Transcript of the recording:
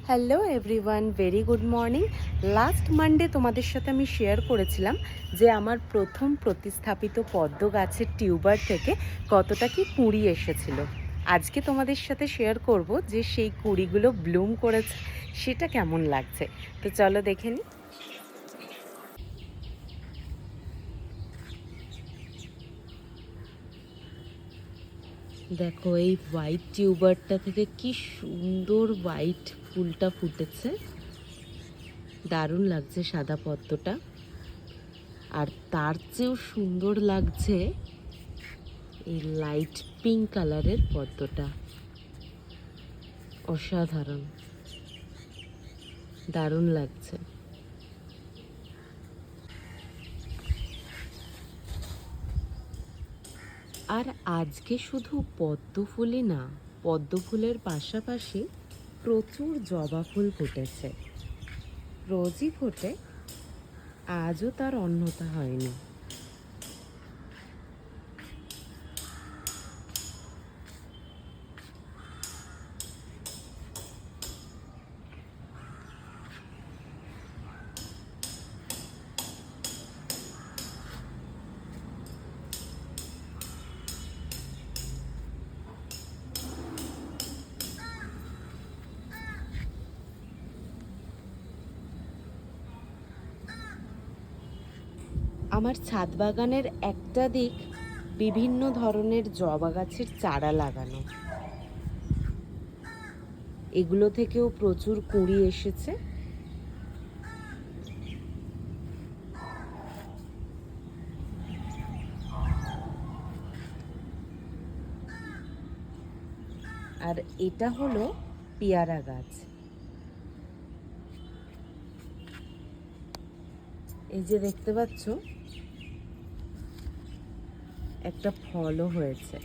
Hello everyone, very good morning. Last Monday তোমাদের সাথে আমি শেয়ার করেছিলাম যে আমার প্রথম প্রতিস্থাপিত পদ্ম গাছের টিউবার থেকে কতটা কি কুঁড়ি এসেছিল। আজকে তোমাদের সাথে শেয়ার করব যে সেই কুঁড়িগুলো ব্লুম করেছে, সেটা কেমন লাগছে। তো চলো দেখে নিই। দেখো, এই হোয়াইট টিউবারটা থেকে কি সুন্দর হোয়াইট ফুলটা ফুটেছে, দারুণ লাগছে সাদা পদ্মটা। আর তার চেয়েও সুন্দর লাগছে এই লাইট পিঙ্ক কালারের পদ্মটা। অসাধারণ, দারুণ লাগছে। আর আজকে শুধু পদ্ম ফুলই না, পদ্ম ফুলের পাশাপাশি প্রচুর জবা ফুল ফুটেছে। রোজই ফোটে, আজও তার অন্যথা হয়নি। আমার ছাদ বাগানের একটা দিক বিভিন্ন ধরনের জবা গাছের চারা লাগানো, এগুলো থেকেও প্রচুর কুঁড়ি এসেছে। আর এটা হলো পেয়ারা গাছ। এই যে দেখতে পাচ্ছ, একটা ফলও হয়েছে।